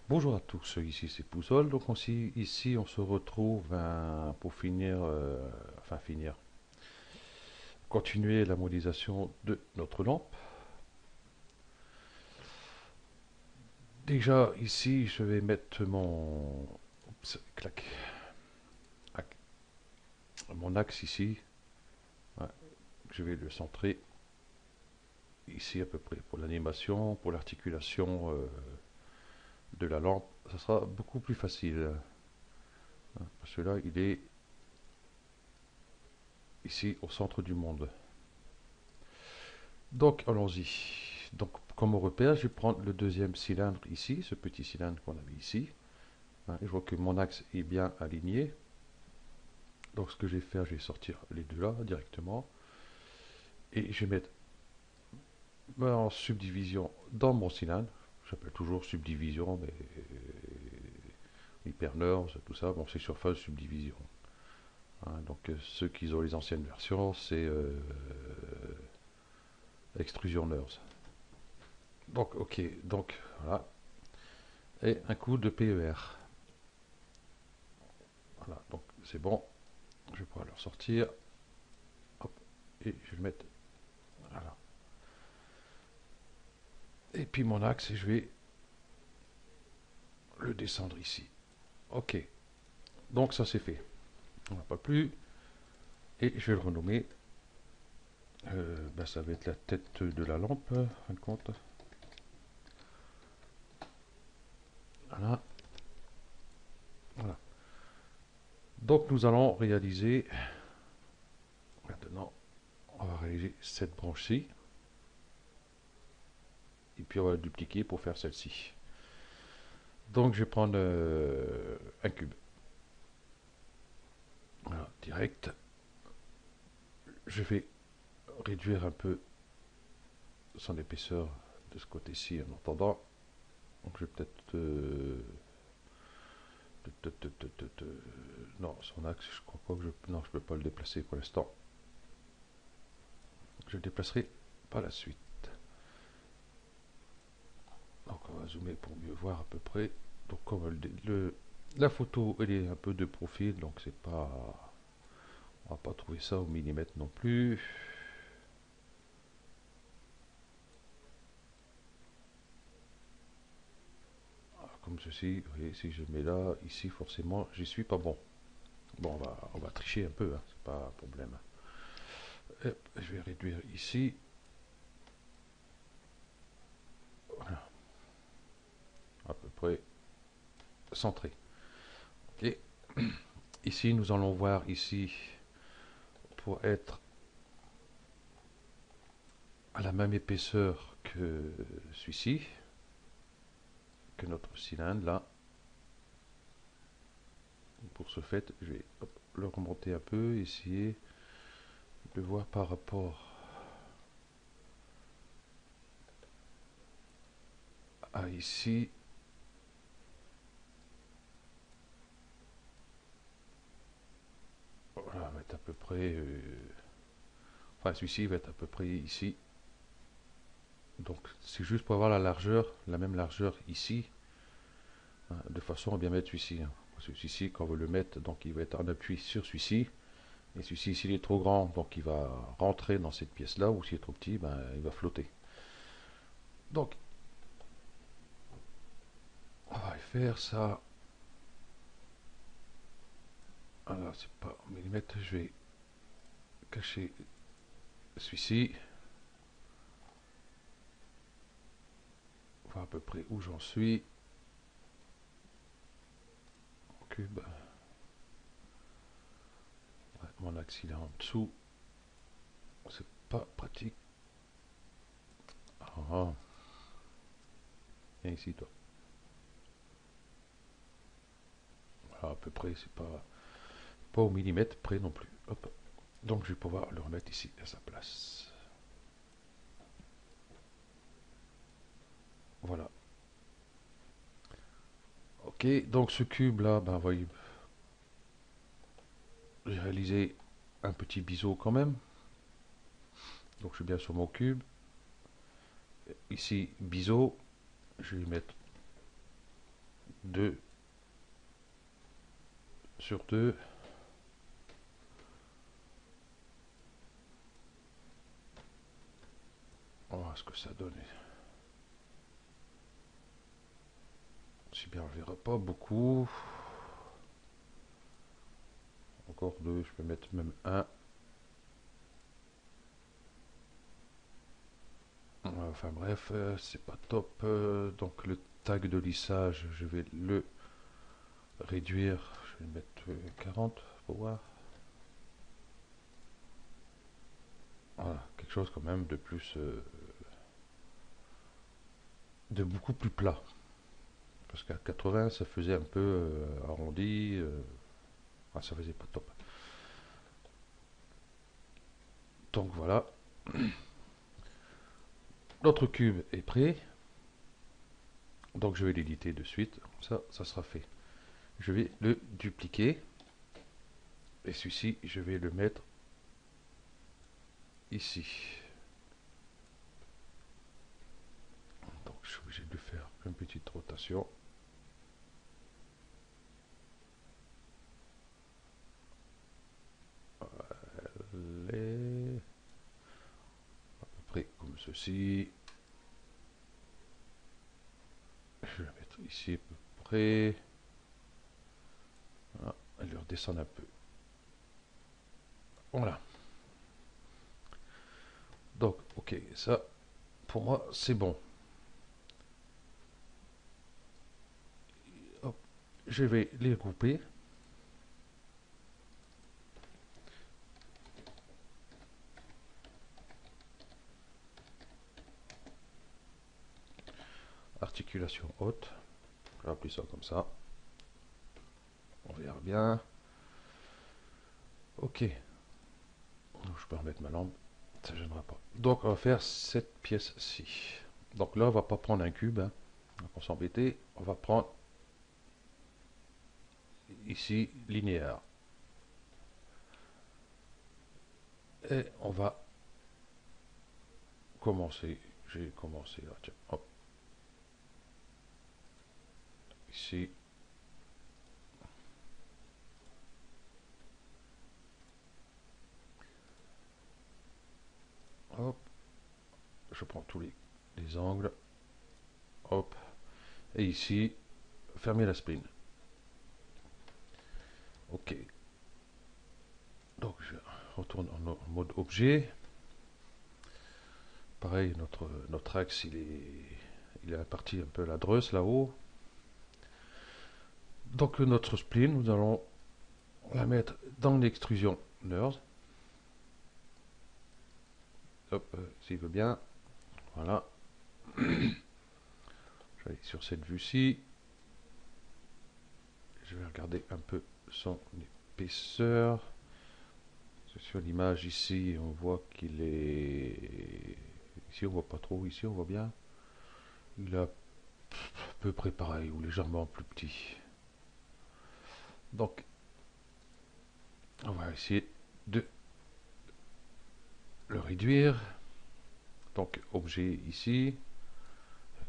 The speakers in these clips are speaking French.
Bonjour à tous, ici c'est Pouzol. Donc ici on se retrouve pour finir, continuer la modélisation de notre lampe. Déjà ici je vais mettre mon axe ici. Ouais, je vais le centrer ici à peu près pour l'animation, pour l'articulation de la lampe. Ça sera beaucoup plus facile, hein, parce que là il est ici au centre du monde. Donc allons-y. Donc comme repère, je vais prendre le deuxième cylindre ici, ce petit cylindre qu'on a mis ici. Hein, et je vois que mon axe est bien aligné. Donc ce que je vais faire, je vais sortir les deux là directement. Et je vais mettre en subdivision dans mon cylindre. J'appelle toujours subdivision, mais hyperneurs, tout ça, bon c'est surface subdivision. Hein, donc ceux qui ont les anciennes versions, c'est extrusion nurse. Donc ok, donc voilà. Et un coup de PER. Voilà, donc c'est bon. Je vais pouvoir le ressortir. Hop, et je vais le mettre. Voilà. Et puis mon axe, je vais le descendre ici. Ok. Donc ça c'est fait. On n'a pas plus. Et je vais le renommer. Ça va être la tête de la lampe, en fin de compte. Voilà. Voilà. Donc nous allons réaliser. Maintenant, on va réaliser cette branche-ci. Et puis on va la dupliquer pour faire celle-ci. Donc je vais prendre un cube. Voilà, direct. Je vais réduire un peu son épaisseur de ce côté-ci en attendant. Donc je vais peut-être... non, son axe, je crois pas que je... Non, je peux pas le déplacer pour l'instant. Je le déplacerai par la suite. Donc on va zoomer pour mieux voir à peu près. Donc comme la photo elle est un peu de profil, donc c'est pas... On va pas trouver ça au millimètre non plus. Comme ceci, vous voyez, si je mets là, ici forcément, j'y suis pas bon. Bon, on va tricher un peu, hein, c'est pas un problème. Hop, je vais réduire ici. Voilà, à peu près centré. Et ici, nous allons voir ici, pour être à la même épaisseur que celui-ci, que notre cylindre là. Pour ce fait, je vais le remonter un peu, essayer de voir par rapport à ici. Voilà, va être à peu près... enfin, celui-ci va être à peu près ici. Donc, c'est juste pour avoir la largeur, la même largeur ici, hein, de façon à bien mettre celui-ci. Hein. Celui-ci, quand on veut le mettre, donc il va être en appui sur celui-ci. Et celui-ci, s'il est trop grand, donc il va rentrer dans cette pièce-là, ou s'il est trop petit, ben, il va flotter. Donc, on va faire ça. Alors, c'est pas en millimètres, je vais cacher celui-ci. Voir à peu près où j'en suis. Cube. Ouais, mon axe il est en dessous. C'est pas pratique. Ah. Viens ici toi. Voilà, à peu près, c'est pas au millimètre près non plus. Hop. Donc je vais pouvoir le remettre ici à sa place. Voilà. Ok, donc ce cube là, ben voyez, J'ai réalisé un petit biseau quand même. Donc je suis bien sur mon cube. Ici, biseau. Je vais mettre 2 sur 2. On va voir ce que ça donne. Si bien, on verra pas beaucoup. Encore 2, je peux mettre même 1. Enfin bref, c'est pas top. Donc le tag de lissage, je vais le réduire. Je vais mettre 40 pour voir. Voilà, quelque chose quand même de plus, de beaucoup plus plat. Parce qu'à 80, ça faisait un peu arrondi. Ça faisait pas top. Donc voilà, notre cube est prêt. Donc je vais l'éditer de suite. Comme ça sera fait. Je vais le dupliquer. Et celui-ci, je vais le mettre ici. Donc je suis obligé de faire une petite rotation. Les... à peu près comme ceci. Je vais le mettre ici à peu près. Voilà, elle lui redescend un peu. Voilà. Donc, ok, ça, pour moi, c'est bon. Hop, je vais les regrouper. Articulation haute. Je vais appeler ça comme ça. On verra bien. Ok. Je peux remettre ma lampe. Ça ne gênera pas. Donc, on va faire cette pièce-ci. Donc là, on va pas prendre un cube. Hein. On va s'embêter. On va prendre ici linéaire. Et on va commencer. J'ai commencé là. Tiens, hop. Ici. Hop. Je prends tous les angles. Hop. Et ici, fermer la spline. Ok. Donc je retourne en mode objet. Pareil, notre axe, il est parti un peu la dreusse là-haut. Donc notre spline, nous allons la mettre dans l'extrusion NURBS. Hop, s'il veut bien. Voilà. Je vais aller sur cette vue-ci. Je vais regarder un peu son épaisseur. Sur l'image ici, on voit qu'il est... Ici on voit pas trop, ici on voit bien. Il est à peu près pareil, ou légèrement plus petit. Donc, on va essayer de le réduire. Donc, objet ici.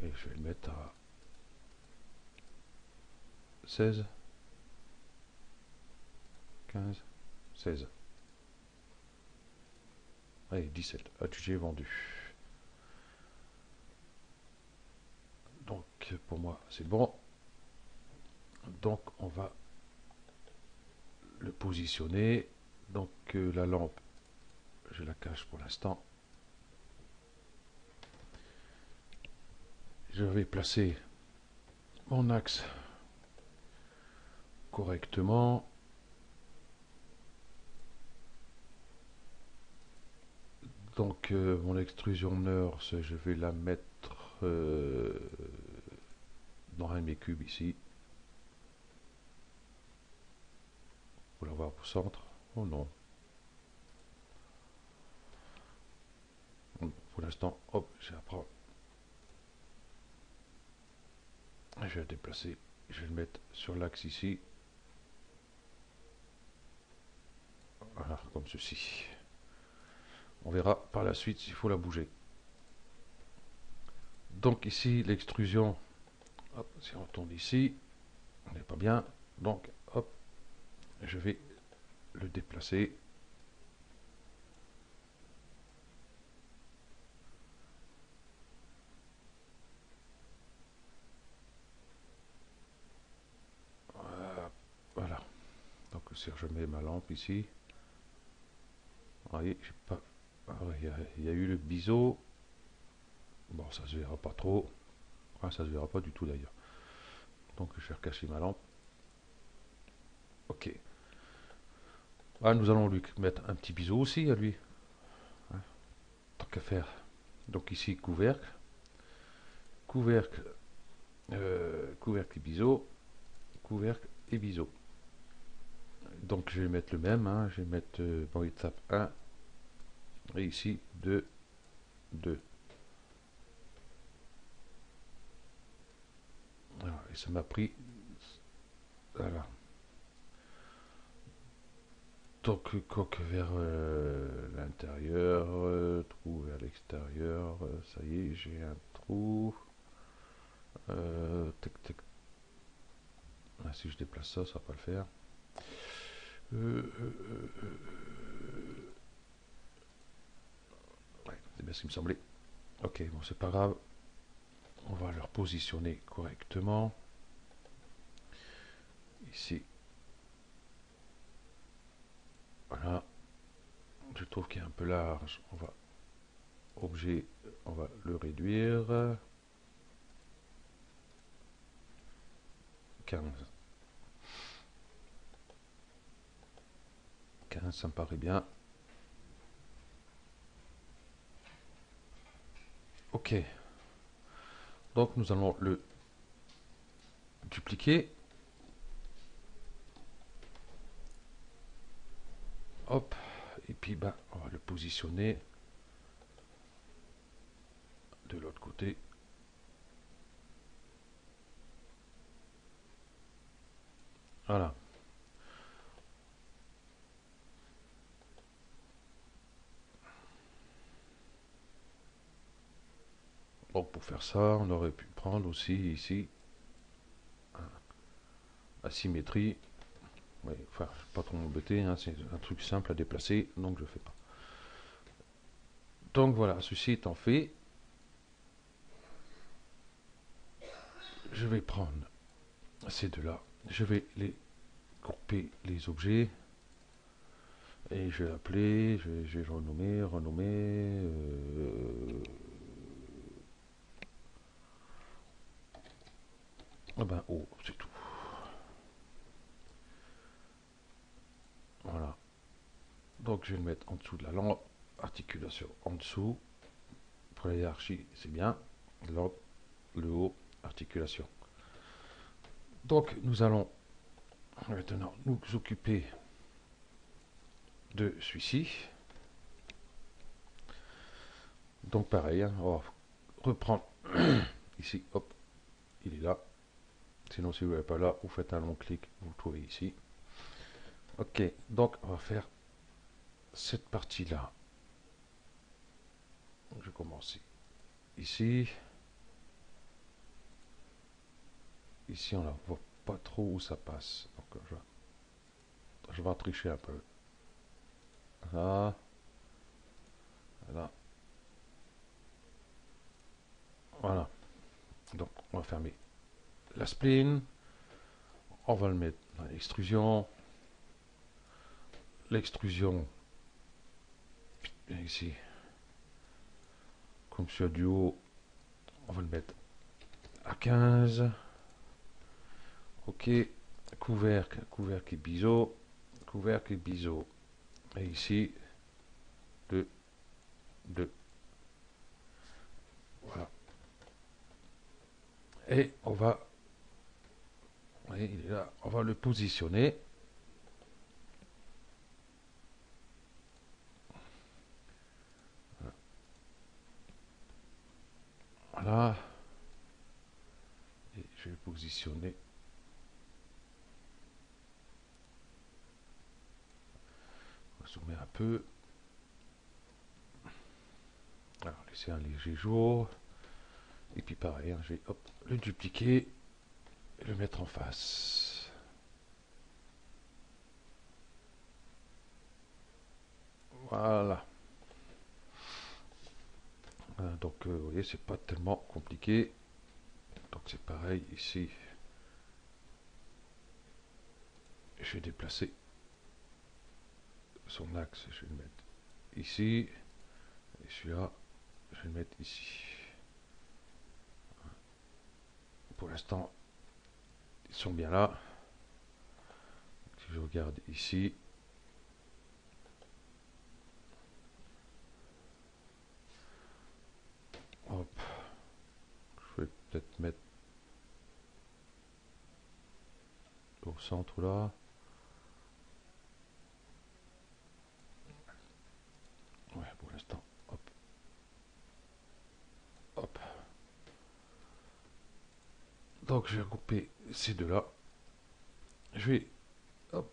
Et je vais le mettre à 16, 15, 16. Allez, 17. Adjugé vendu. Donc, pour moi, c'est bon. Donc, on va le positionner. Donc, la lampe, je la cache pour l'instant. Je vais placer mon axe correctement. Donc, mon extrusion NURBS, je vais la mettre dans un de mes cubes ici. Pour l'avoir au centre. Oh non. Pour l'instant, hop, je vais prendre. Je vais le déplacer. Je vais le mettre sur l'axe ici. Voilà, comme ceci. On verra par la suite s'il faut la bouger. Donc ici, l'extrusion, hop, si on tourne ici, on n'est pas bien. Donc, hop, je vais le déplacer. Voilà. Donc si je mets ma lampe ici, vous voyez, j'ai pas... il y a eu le biseau. Bon, ça se verra pas trop. Ah, ça se verra pas du tout d'ailleurs. Donc je vais recacher ma lampe. Ok. Ah, nous allons lui mettre un petit biseau aussi à lui. Hein, tant qu'à faire. Donc ici, couvercle. Couvercle. Couvercle et biseau. Couvercle et biseau. Donc je vais mettre le même. Hein, je vais mettre dans l'étape 1. Et ici, 2, 2. Voilà, et ça m'a pris... Voilà. Donc coque vers l'intérieur, trou vers l'extérieur, ça y est, j'ai un trou. Tac, tac. Ah, si je déplace ça, ça va pas le faire. Ouais, c'est bien ce qui me semblait. Ok, bon, c'est pas grave. On va le repositionner correctement. Ici. Voilà. Je trouve qu'il est un peu large. On va objet, on va le réduire. 15. 15, ça me paraît bien. Ok. Donc nous allons le dupliquer. Hop. Et puis ben, on va le positionner de l'autre côté. Voilà. Bon, pour faire ça, on aurait pu prendre aussi ici la symétrie. Oui, enfin, pas trop m'embêter, hein, c'est un truc simple à déplacer, donc je ne fais pas. Donc voilà, ceci étant fait, je vais prendre ces deux-là, je vais les grouper les objets, et je vais appeler, je vais renommer, ah ben, oh, c'est tout. Voilà. Donc je vais le mettre en dessous de la lampe, articulation en dessous, pour la hiérarchie, c'est bien, lampe, le haut, articulation. Donc nous allons maintenant nous occuper de celui-ci. Donc pareil, hein, on va reprendre ici, hop, il est là. Sinon si vous n'êtes pas là, vous faites un long clic, vous le trouvez ici. Ok, donc on va faire cette partie-là. Je vais commencer ici. Ici on ne voit pas trop où ça passe. Donc je vais en tricher un peu. Là, là. Voilà. Donc on va fermer la spline. On va le mettre dans l'extrusion. L'extrusion, ici, comme sur du haut, on va le mettre à 15. Ok, couvercle, couvercle et biseau, couvercle et biseau. Et ici, 2, 2. Voilà. Et on va, vous voyez, il est là, on va le positionner. Voilà. Et je vais le positionner. zoomer un peu. Alors, laisser un léger jour. Et puis pareil, hein, je vais hop, le dupliquer et le mettre en face. Voilà. Donc, vous voyez, c'est pas tellement compliqué. Donc, c'est pareil ici. Je vais déplacer son axe. Je vais le mettre ici. Et celui-là, je vais le mettre ici. Pour l'instant, ils sont bien là. Si je regarde ici, hop, je vais peut-être mettre au centre là. Ouais, pour l'instant, hop, hop. Donc je vais regrouper ces deux-là. Je vais hop,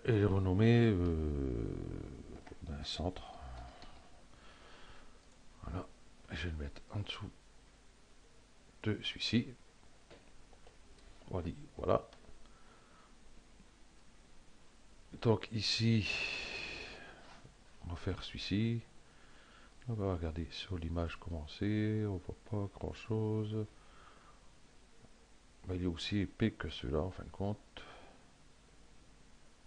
et les renommer centre. Voilà. Je vais le mettre en dessous de celui-ci. Voilà. Donc ici, on va faire celui-ci. On va regarder sur l'image commencer. On voit pas grand chose. Il est aussi épais que celui-là en fin de compte.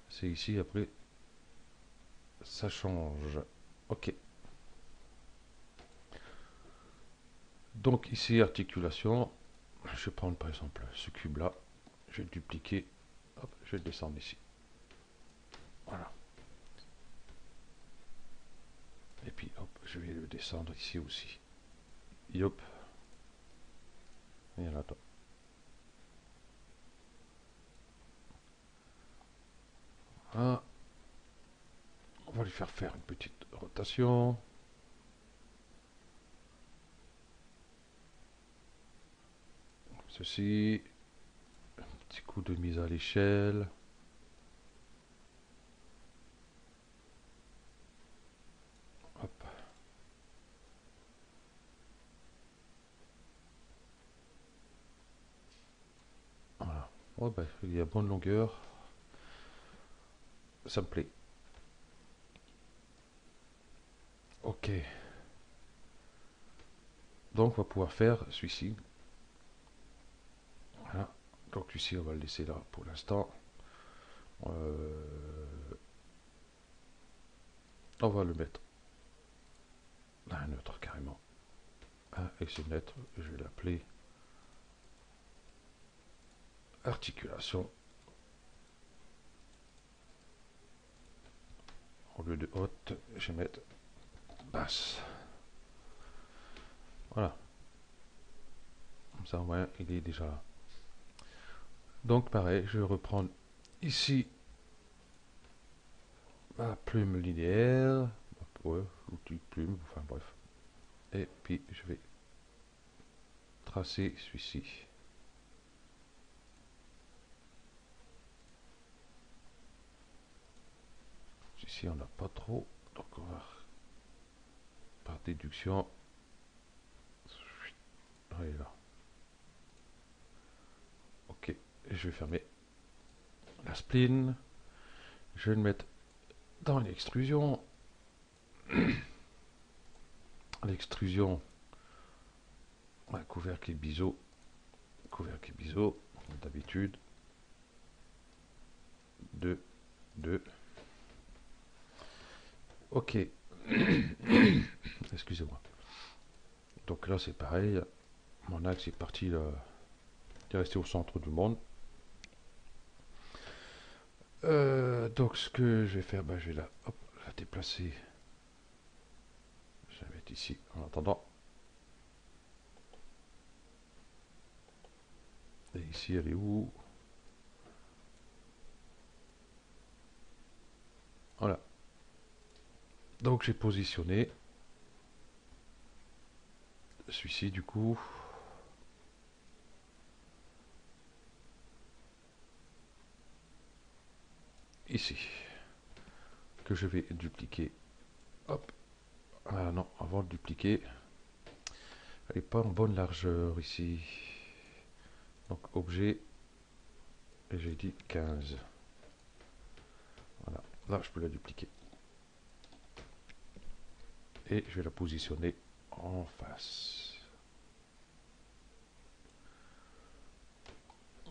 C'est ici après. Ça change. Ok. Donc ici articulation. Je vais prendre par exemple ce cube là. Je vais le dupliquer. Hop, je vais le descendre ici. Voilà. Et puis hop, je vais le descendre ici aussi. Hop. Et là, attends. Ah. On va lui faire une petite rotation. Ceci. Un petit coup de mise à l'échelle. Hop. Voilà. Oh, ben, il y a bonne longueur. Ça me plaît. Ok. Donc on va pouvoir faire celui-ci. Voilà. Donc celui-ci on va le laisser là pour l'instant. On va le mettre à un neutre carrément. Et c'est neutre, je vais l'appeler articulation. Au lieu de haute, je vais mettre basse. Voilà. Comme ça, ouais, il est déjà là. Donc pareil, je vais reprendre ici ma plume linéaire. Ouais, outil plume, enfin bref. Et puis je vais tracer celui-ci. Ici on n'a pas trop, donc on va par déduction. Allez là. Ok, je vais fermer la spline. Je vais le mettre dans l'extrusion. L'extrusion, ouais, couvercle et biseau. Couvercle et biseau, comme d'habitude. 2, 2. Ok. Excusez-moi. Donc là c'est pareil. Mon axe est parti là. Il est resté au centre du monde. Donc ce que je vais faire, ben, je vais la déplacer. Je vais la mettre ici en attendant. Et ici elle est où? Voilà. Donc j'ai positionné celui-ci du coup. Ici. que je vais dupliquer. Hop. Ah non, avant de dupliquer, elle n'est pas en bonne largeur ici. Donc objet, et j'ai dit 15. Voilà, là je peux la dupliquer. Et je vais la positionner en face.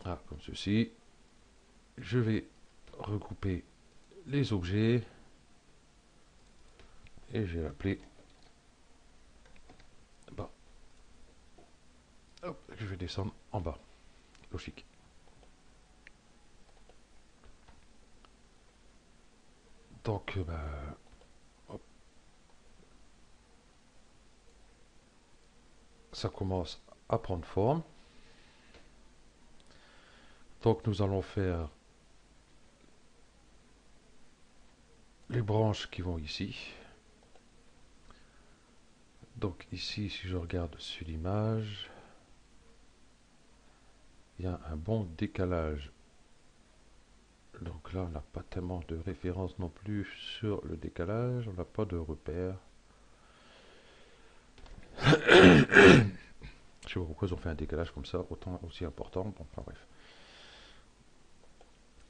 Ah, comme ceci. Je vais regrouper les objets et je vais l'appeler bas. Hop, je vais descendre en bas. Logique. Donc, hop, ça commence à prendre forme. Donc, nous allons faire les branches qui vont ici. Donc ici, si je regarde sur l'image, il y a un bon décalage. Donc là, on n'a pas tellement de référence non plus sur le décalage, on n'a pas de repère. Je sais pas pourquoi ils ont fait un décalage comme ça, autant aussi important. Bon, enfin bref.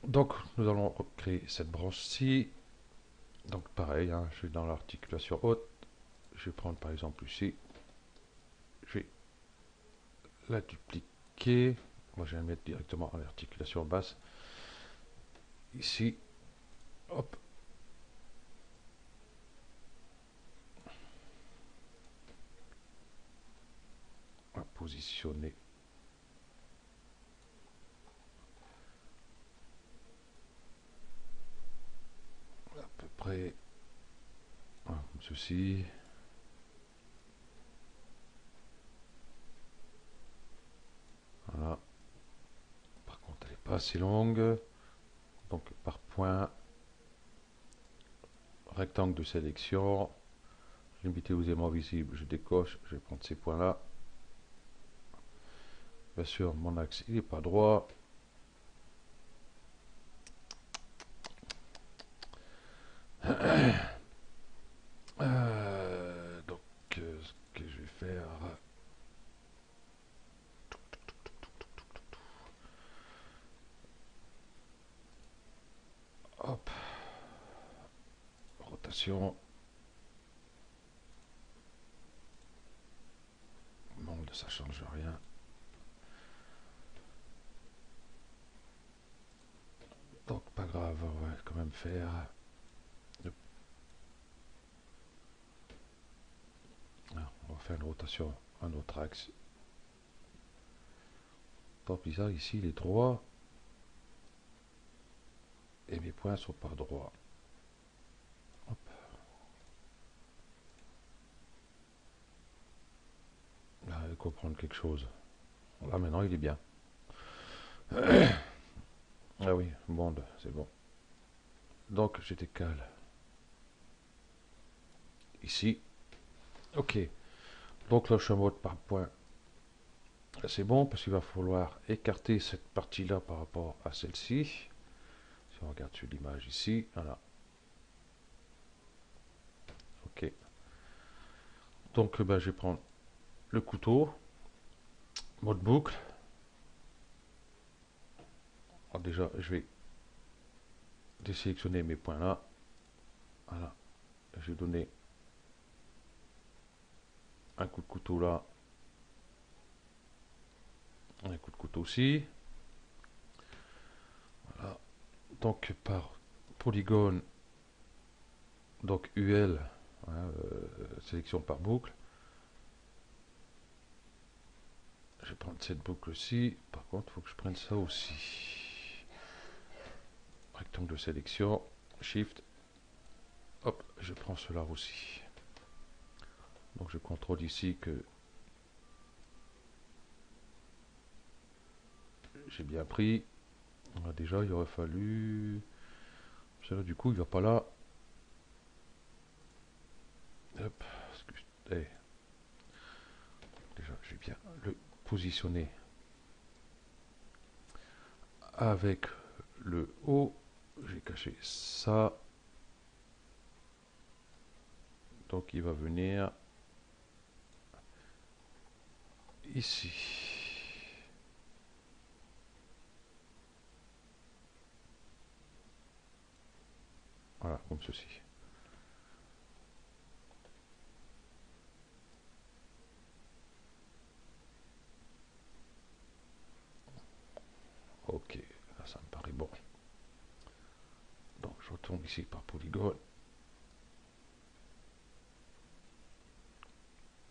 Donc nous allons créer cette branche-ci. Donc pareil, hein, je suis dans l'articulation haute. Je vais prendre par exemple ici. Je vais la dupliquer. Moi je vais la mettre directement en articulation basse. Ici. Hop. On va positionner à peu près comme ceci. Voilà. Par contre, elle n'est pas assez longue. Donc, par point, rectangle de sélection, limité aux aimants visibles, je décoche, je vais prendre ces points-là. Bien sûr, mon axe, il n'est pas droit. Donc, ce que je vais faire... Hop. Rotation. Monde, ça change rien. Donc, pas grave, on va quand même faire... On va faire une rotation, un autre axe. Tant pis, ça, ici, il est droit. Et mes points sont pas droits. Hop. Là, il faut comprendre quelque chose. Là, maintenant, il est bien. Ah oui, monde, c'est bon. Donc, je décale. Ici. Ok. Donc là, je suis en mode par point. C'est bon, parce qu'il va falloir écarter cette partie-là par rapport à celle-ci. Si on regarde sur l'image ici, voilà. Ok. Donc, je vais prendre le couteau. Mode boucle. Alors déjà, je vais désélectionner mes points là. Voilà. Je vais donner un coup de couteau là. Un coup de couteau aussi. Voilà. Donc par polygone, donc UL, hein, sélection par boucle. Je vais prendre cette boucle-ci. Par contre, il faut que je prenne ça aussi. Rectangle de sélection, Shift. Hop, je prends cela aussi. Donc je contrôle ici que j'ai bien pris. Déjà, il aurait fallu... Du coup, il va pas là. Hop. Déjà, je vais bien le positionner avec le haut. J'ai caché ça. Donc il va venir ici. Voilà, comme ceci. Ok, là ça me paraît bon. Donc je retourne ici par polygone.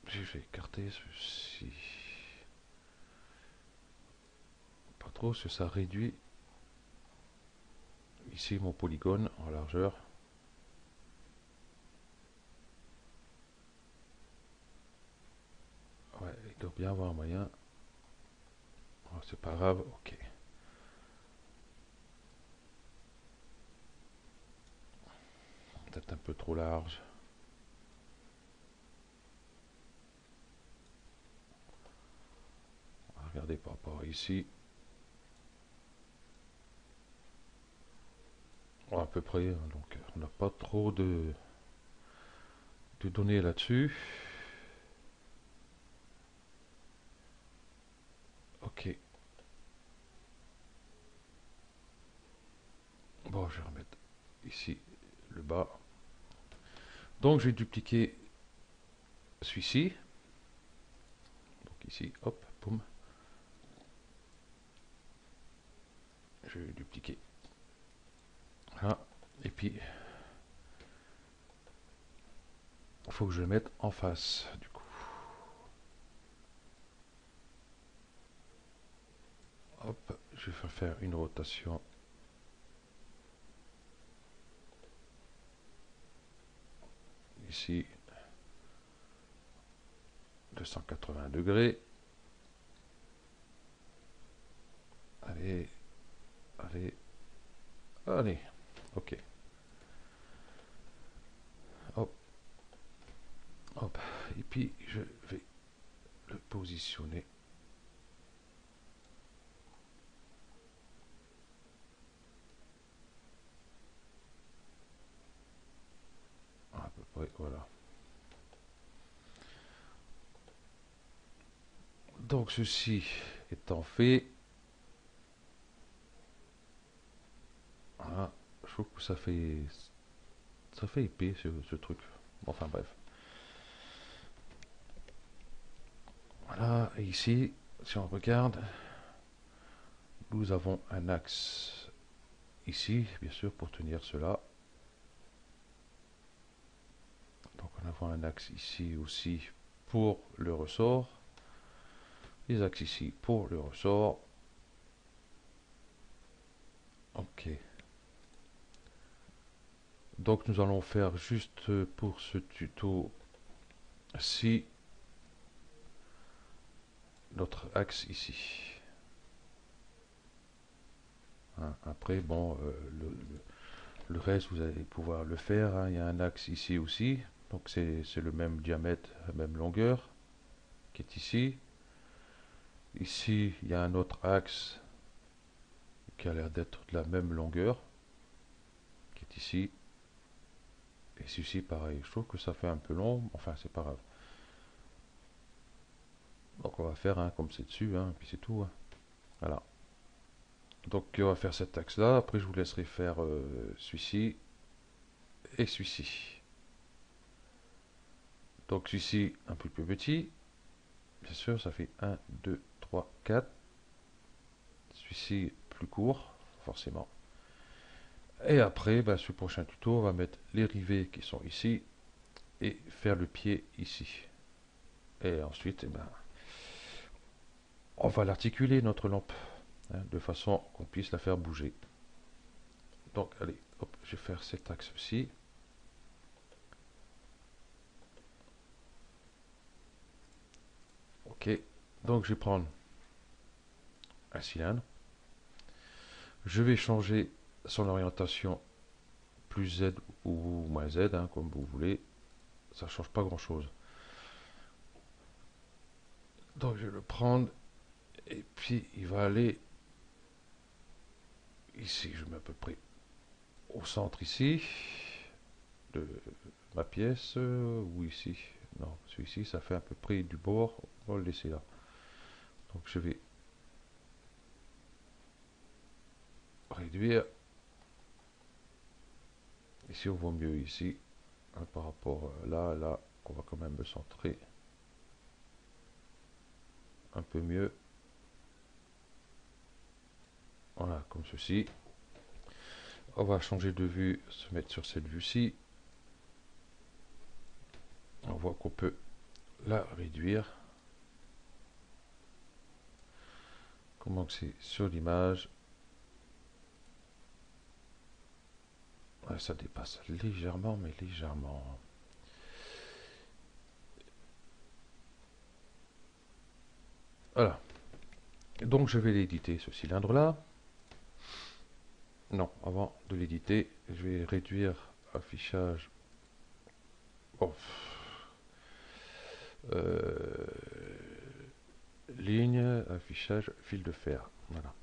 Je vais écarter ceci. Pas trop, parce que ça réduit ici mon polygone en largeur. Ouais, il doit bien avoir moyen. Oh, c'est pas grave, ok. Peut-être un peu trop large. On va regarder par rapport à ici. Oh, à peu près, hein, donc on n'a pas trop de données là-dessus. Ok. Bon, je vais remettre ici le bas. Donc, je vais dupliquer celui-ci. Donc ici, hop, boum. Je vais dupliquer. Voilà. Et puis, il faut que je le mette en face, du coup. Hop, je vais faire une rotation. Ici, de 180 degrés. Allez, allez, allez. Ok. Hop, hop. Et puis, je vais le positionner. À peu près, voilà. Donc, ceci étant fait, voilà, je trouve que ça fait épais ce truc. Enfin bref. Voilà, et ici, si on regarde, nous avons un axe ici, bien sûr, pour tenir cela. Donc on avons un axe ici aussi pour le ressort. Les axes ici pour le ressort. Ok. Donc nous allons faire juste pour ce tuto-ci notre axe ici. Hein, après, bon, le reste, vous allez pouvoir le faire. Hein. Il y a un axe ici aussi. Donc c'est le même diamètre, la même longueur qui est ici. Ici, il y a un autre axe qui a l'air d'être de la même longueur qui est ici. Et celui-ci, pareil. Je trouve que ça fait un peu long. Enfin, c'est pas grave. Donc on va faire comme c'est dessus, hein, puis c'est tout. Hein. Voilà. Donc on va faire cet axe-là. Après, je vous laisserai faire celui-ci et celui-ci. Donc celui-ci, un peu plus petit. Bien sûr, ça fait 1, 2, 3, 4. Celui-ci, plus court, forcément. Et après, bah, sur le prochain tuto, on va mettre les rivets qui sont ici et faire le pied ici. Et ensuite, eh ben, on va l'articuler, notre lampe, hein, de façon qu'on puisse la faire bouger. Donc, allez, hop, je vais faire cet axe-ci. Ok, donc je vais prendre un cylindre. Je vais changer son orientation plus Z ou moins Z, hein, comme vous voulez. Ça ne change pas grand-chose. Donc, je vais le prendre et puis il va aller ici. Je mets à peu près au centre ici. de ma pièce, ou ici. Non, celui-ci, ça fait à peu près du bord. On va le laisser là. Donc je vais réduire. Ici, on voit mieux ici, hein, par rapport là, on va quand même me centrer un peu mieux. Voilà, comme ceci. On va changer de vue, se mettre sur cette vue-ci. On voit qu'on peut la réduire. Comment que c'est sur l'image. Ouais, ça dépasse légèrement, mais légèrement. Voilà. Donc je vais l'éditer, ce cylindre-là. Non, avant de l'éditer, je vais réduire affichage. Bon. Ligne, affichage, fil de fer. Voilà.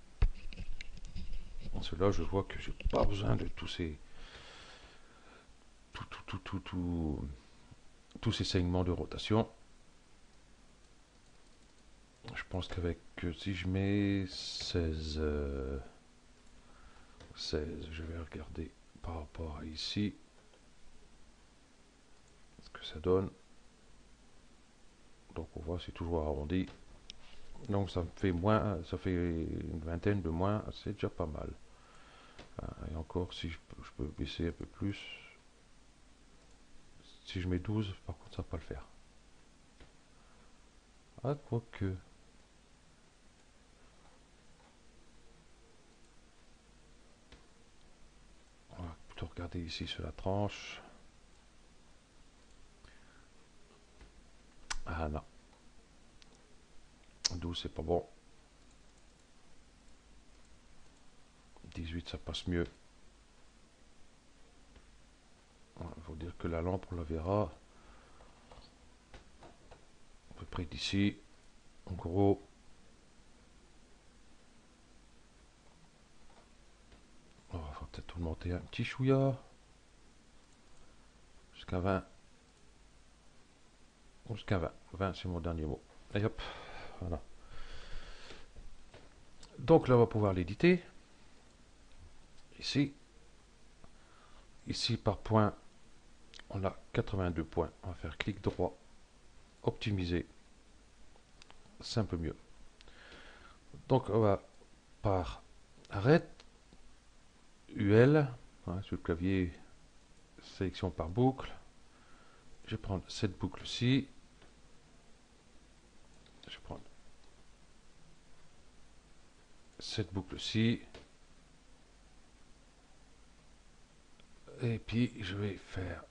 Cela, je vois que j'ai pas besoin de tous ces tous ces segments de rotation. Je pense qu'avec si je mets 16, 16, je vais regarder par rapport à ici ce que ça donne. Donc on voit c'est toujours arrondi. Donc ça me fait moins, ça fait une vingtaine de moins, c'est déjà pas mal. Et encore si je peux baisser un peu plus. Si je mets 12, par contre ça va pas le faire. Ah, quoique. On va plutôt regarder ici sur la tranche. Ah non. 12 c'est pas bon. 18 ça passe mieux. Il faut dire que la lampe on la verra à peu près d'ici. En gros. On va peut-être monter un petit chouïa. Jusqu'à 20. Jusqu'à 20. 20 c'est mon dernier mot. Et hop. Voilà. Donc là on va pouvoir l'éditer. Ici. Ici par point. On a 82 points. On va faire clic droit. Optimiser. C'est un peu mieux. Donc on va par arrête UL hein, sur le clavier sélection par boucle. Je vais prendre cette boucle-ci. Je vais prendre cette boucle-ci. Et puis je vais faire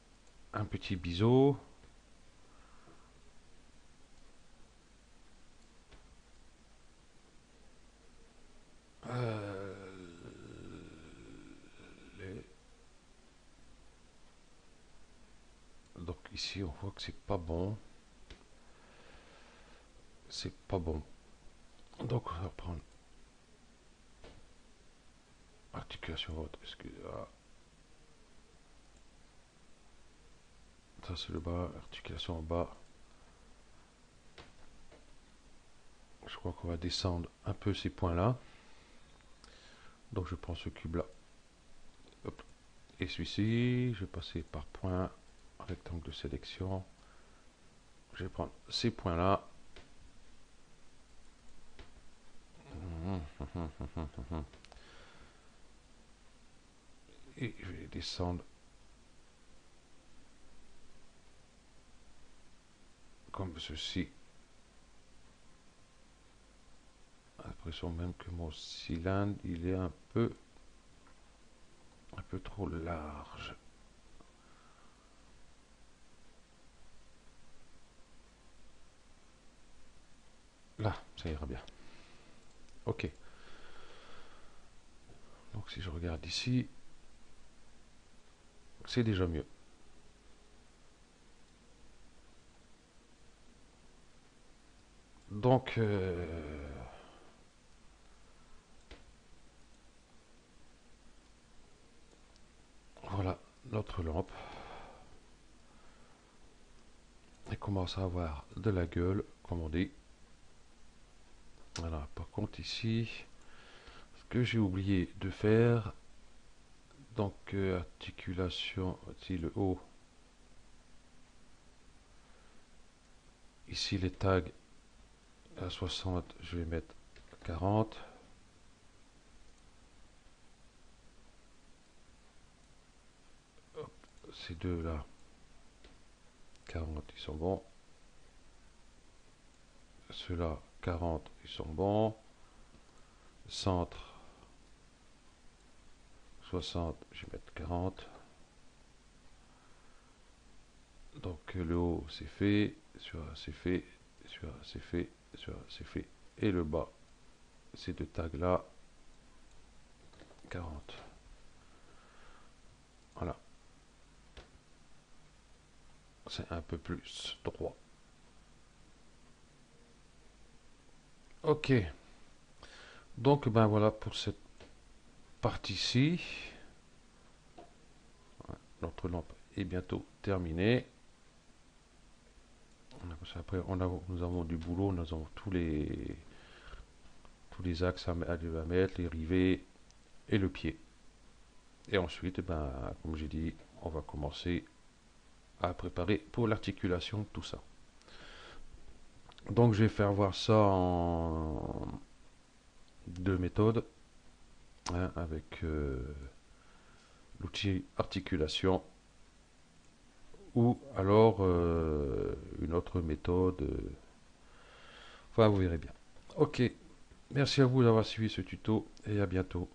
un petit biseau. Donc ici on voit que c'est pas bon. C'est pas bon. Donc on va prendre articulation haute. Ça c'est le bas, articulation en bas. Je crois qu'on va descendre un peu ces points là. Donc je prends ce cube là. Hop. Et celui-ci, je vais passer par point, rectangle de sélection. Je vais prendre ces points là. Et je vais descendre comme ceci. L'impression même que mon cylindre il est un peu trop large. Là, ça ira bien. Ok. Donc si je regarde ici, c'est déjà mieux. Donc voilà notre lampe. il commence à avoir de la gueule, comme on dit. Voilà, par contre ici, ce que j'ai oublié de faire, donc articulation, ici le haut, ici les tags à 60, je vais mettre 40. Hop, ces deux là, 40, ils sont bons. Ceux-là, 40, ils sont bons. Centre, 60, je vais mettre 40. Donc le haut c'est fait, celui-là c'est fait, celui-là c'est fait, celui-là c'est fait. Et le bas, ces deux tags là, 40. Voilà, c'est un peu plus droit. Ok, donc ben voilà pour cette partie-ci. Notre lampe est bientôt terminée. Après, nous avons du boulot, nous avons tous les axes à mettre, les rivets et le pied. Et ensuite, ben, comme j'ai dit, on va commencer à préparer pour l'articulation, tout ça. Donc je vais faire voir ça en deux méthodes, hein, avec l'outil articulation ou alors une autre méthode. Enfin, vous verrez bien. Ok, merci à vous d'avoir suivi ce tuto et à bientôt.